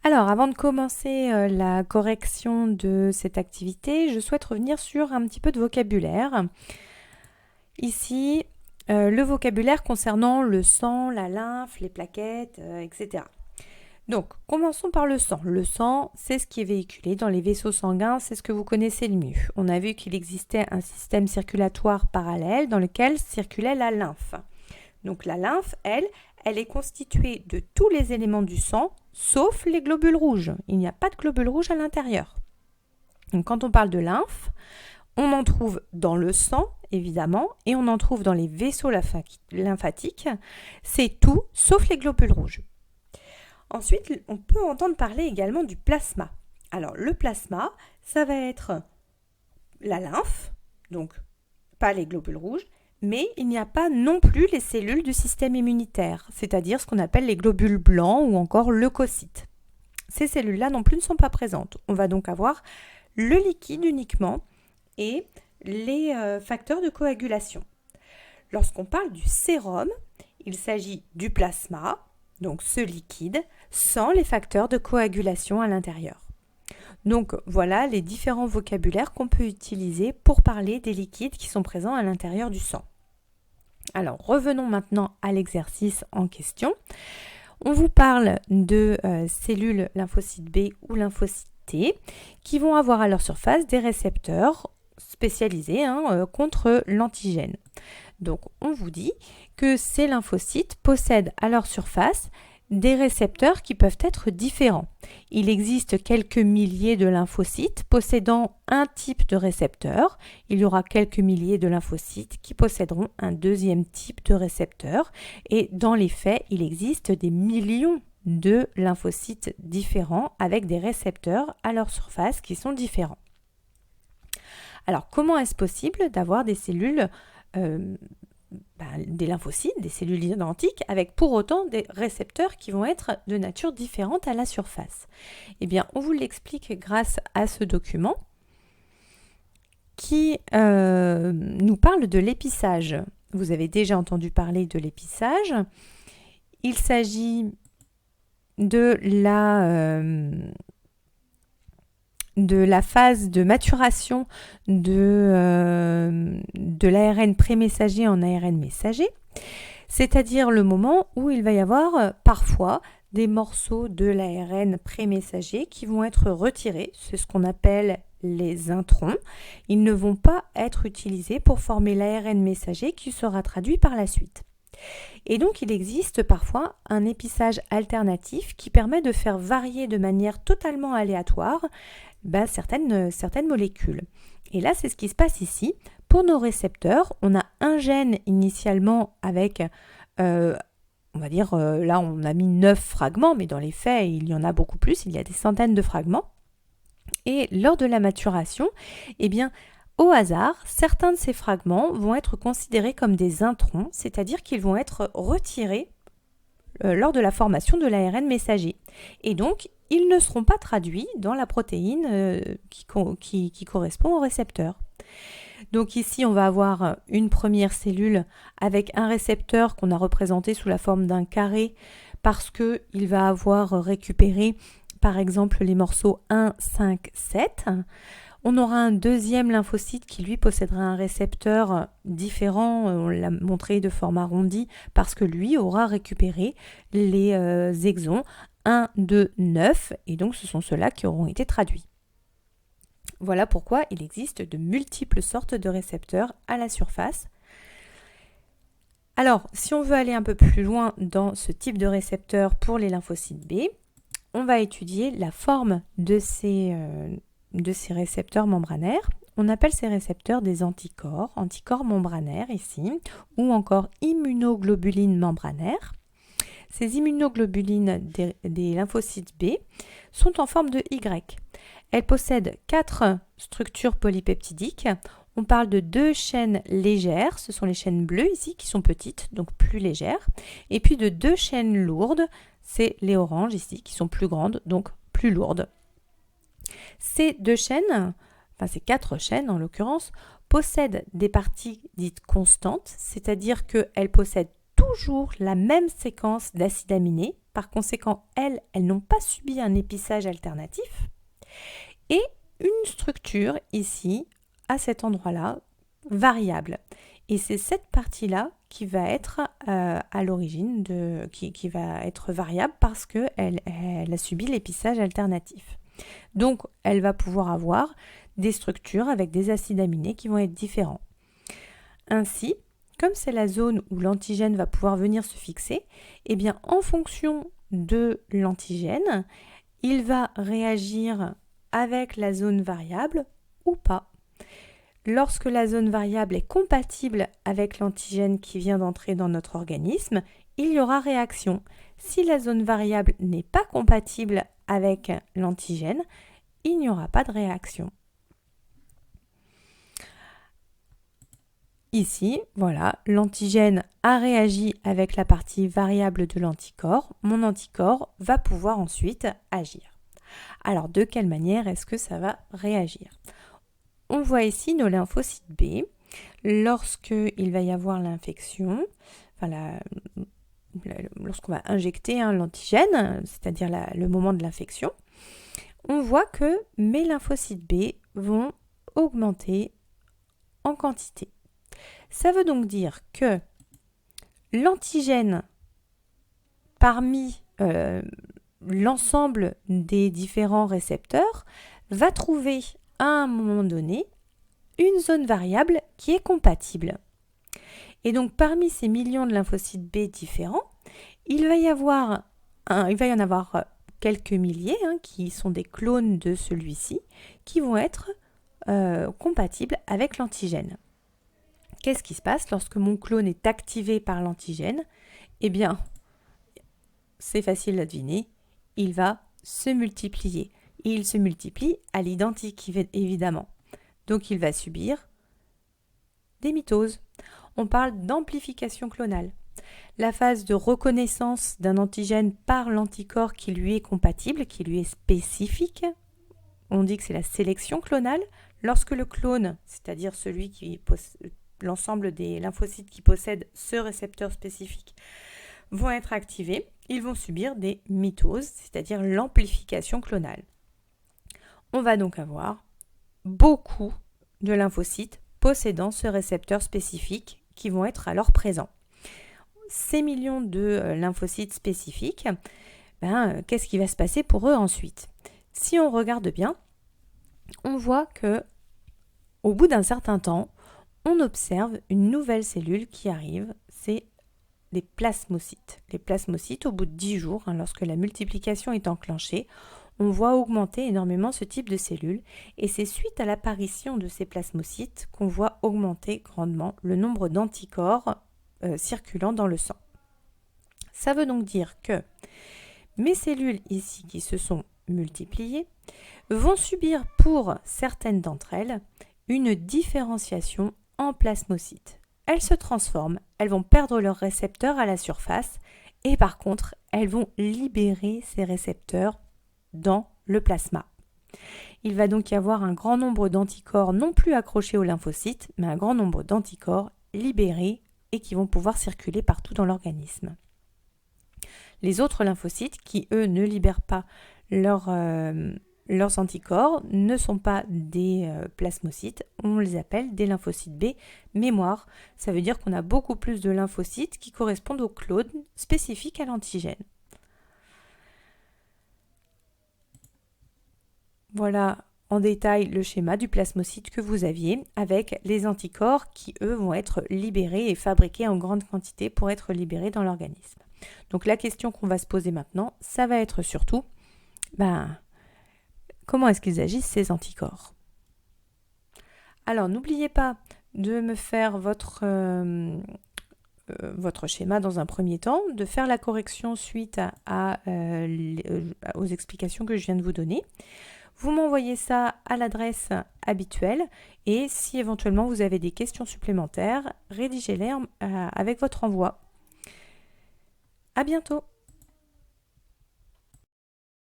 Alors, avant de commencer la correction de cette activité, je souhaite revenir sur un petit peu de vocabulaire. Ici, le vocabulaire concernant le sang, la lymphe, les plaquettes, etc. Donc, commençons par le sang. Le sang, c'est ce qui est véhiculé dans les vaisseaux sanguins, c'est ce que vous connaissez le mieux. On a vu qu'il existait un système circulatoire parallèle dans lequel circulait la lymphe. Donc la lymphe, elle est constituée de tous les éléments du sang, sauf les globules rouges. Il n'y a pas de globules rouges à l'intérieur. Donc quand on parle de lymphe, on en trouve dans le sang, évidemment, et on en trouve dans les vaisseaux lymphatiques. C'est tout, sauf les globules rouges. Ensuite, on peut entendre parler également du plasma. Alors le plasma, ça va être la lymphe, donc pas les globules rouges, mais il n'y a pas non plus les cellules du système immunitaire, c'est-à-dire ce qu'on appelle les globules blancs ou encore leucocytes. Ces cellules-là non plus ne sont pas présentes. On va donc avoir le liquide uniquement et les facteurs de coagulation. Lorsqu'on parle du sérum, il s'agit du plasma, donc ce liquide, sans les facteurs de coagulation à l'intérieur. Donc voilà les différents vocabulaires qu'on peut utiliser pour parler des liquides qui sont présents à l'intérieur du sang. Alors revenons maintenant à l'exercice en question. On vous parle de cellules lymphocytes B ou lymphocytes T qui vont avoir à leur surface des récepteurs spécialisés contre l'antigène. Donc on vous dit que ces lymphocytes possèdent à leur surface des récepteurs qui peuvent être différents. Il existe quelques milliers de lymphocytes possédant un type de récepteur. Il y aura quelques milliers de lymphocytes qui posséderont un deuxième type de récepteur. Et dans les faits, il existe des millions de lymphocytes différents avec des récepteurs à leur surface qui sont différents. Alors, comment est-ce possible d'avoir des cellules des lymphocytes, des cellules identiques, avec pour autant des récepteurs qui vont être de nature différente à la surface? Eh bien, on vous l'explique grâce à ce document qui nous parle de l'épissage. Vous avez déjà entendu parler de l'épissage. Il s'agit de la phase de maturation de l'ARN prémessager en ARN messager, c'est-à-dire le moment où il va y avoir parfois des morceaux de l'ARN prémessager qui vont être retirés, c'est ce qu'on appelle les introns. Ils ne vont pas être utilisés pour former l'ARN messager qui sera traduit par la suite. Et donc il existe parfois un épissage alternatif qui permet de faire varier de manière totalement aléatoire certaines molécules. Et là, c'est ce qui se passe ici. Pour nos récepteurs, on a un gène initialement avec, on a mis 9 fragments, mais dans les faits, il y en a beaucoup plus, il y a des centaines de fragments. Et lors de la maturation, au hasard, certains de ces fragments vont être considérés comme des introns, c'est-à-dire qu'ils vont être retirés lors de la formation de l'ARN messager. Et donc, ils ne seront pas traduits dans la protéine qui correspond au récepteur. Donc ici, on va avoir une première cellule avec un récepteur qu'on a représenté sous la forme d'un carré parce qu'il va avoir récupéré, par exemple, les morceaux 1, 5, 7. On aura un deuxième lymphocyte qui, lui, possédera un récepteur différent, on l'a montré de forme arrondie, parce que lui aura récupéré les exons 1, 2, 9, et donc ce sont ceux-là qui auront été traduits. Voilà pourquoi il existe de multiples sortes de récepteurs à la surface. Alors, si on veut aller un peu plus loin dans ce type de récepteur pour les lymphocytes B, on va étudier la forme de ces récepteurs membranaires. On appelle ces récepteurs des anticorps membranaires ici, ou encore immunoglobulines membranaires. Ces immunoglobulines des lymphocytes B sont en forme de Y. Elles possèdent 4 structures polypeptidiques. On parle de 2 chaînes légères, ce sont les chaînes bleues ici qui sont petites, donc plus légères, et puis de 2 chaînes lourdes, c'est les oranges ici qui sont plus grandes, donc plus lourdes. Ces 2 chaînes, ces 4 chaînes en l'occurrence, possèdent des parties dites constantes, c'est-à-dire qu'elles possèdent toujours la même séquence d'acides aminés. Par conséquent, elles n'ont pas subi un épissage alternatif. Et une structure ici, à cet endroit-là, variable. Et c'est cette partie-là qui va être à l'origine, qui va être variable parce qu'elle a subi l'épissage alternatif. Donc, elle va pouvoir avoir des structures avec des acides aminés qui vont être différents. Ainsi, comme c'est la zone où l'antigène va pouvoir venir se fixer, eh bien, en fonction de l'antigène, il va réagir avec la zone variable ou pas. Lorsque la zone variable est compatible avec l'antigène qui vient d'entrer dans notre organisme, il y aura réaction. Si la zone variable n'est pas compatible avec l'antigène, il n'y aura pas de réaction. Ici, voilà, l'antigène a réagi avec la partie variable de l'anticorps. Mon anticorps va pouvoir ensuite agir. Alors, de quelle manière est-ce que ça va réagir ? On voit ici nos lymphocytes B. Lorsqu'il va y avoir l'infection, lorsqu'on va injecter l'antigène, c'est-à-dire le moment de l'infection, on voit que mes lymphocytes B vont augmenter en quantité. Ça veut donc dire que l'antigène parmi l'ensemble des différents récepteurs va trouver à un moment donné une zone variable qui est compatible. Et donc parmi ces millions de lymphocytes B différents, il va y en avoir quelques milliers qui sont des clones de celui-ci qui vont être compatibles avec l'antigène. Qu'est-ce qui se passe lorsque mon clone est activé par l'antigène ? Eh bien, c'est facile à deviner, il va se multiplier. Et il se multiplie à l'identique, évidemment. Donc, il va subir des mitoses. On parle d'amplification clonale. La phase de reconnaissance d'un antigène par l'anticorps qui lui est compatible, qui lui est spécifique, on dit que c'est la sélection clonale. Lorsque le clone, c'est-à-dire celui qui possède l'ensemble des lymphocytes qui possèdent ce récepteur spécifique, vont être activés, ils vont subir des mitoses, c'est-à-dire l'amplification clonale. On va donc avoir beaucoup de lymphocytes possédant ce récepteur spécifique qui vont être alors présents. Ces millions de lymphocytes spécifiques, qu'est-ce qui va se passer pour eux ensuite ? Si on regarde bien, on voit que au bout d'un certain temps, on observe une nouvelle cellule qui arrive, c'est les plasmocytes. Les plasmocytes, au bout de 10 jours, lorsque la multiplication est enclenchée, on voit augmenter énormément ce type de cellules et c'est suite à l'apparition de ces plasmocytes qu'on voit augmenter grandement le nombre d'anticorps circulant dans le sang. Ça veut donc dire que mes cellules ici qui se sont multipliées vont subir pour certaines d'entre elles une différenciation en plasmocytes. Elles se transforment, elles vont perdre leurs récepteurs à la surface et par contre, elles vont libérer ces récepteurs dans le plasma. Il va donc y avoir un grand nombre d'anticorps non plus accrochés aux lymphocytes, mais un grand nombre d'anticorps libérés et qui vont pouvoir circuler partout dans l'organisme. Les autres lymphocytes qui, eux, ne libèrent pas leurs anticorps ne sont pas des plasmocytes, on les appelle des lymphocytes B mémoire. Ça veut dire qu'on a beaucoup plus de lymphocytes qui correspondent aux clones spécifiques à l'antigène. Voilà en détail le schéma du plasmocyte que vous aviez avec les anticorps qui, eux, vont être libérés et fabriqués en grande quantité pour être libérés dans l'organisme. Donc la question qu'on va se poser maintenant, ça va être surtout, comment est-ce qu'ils agissent ces anticorps ? Alors n'oubliez pas de me faire votre schéma dans un premier temps, de faire la correction suite aux explications que je viens de vous donner. Vous m'envoyez ça à l'adresse habituelle et si éventuellement vous avez des questions supplémentaires, rédigez-les avec votre envoi. À bientôt!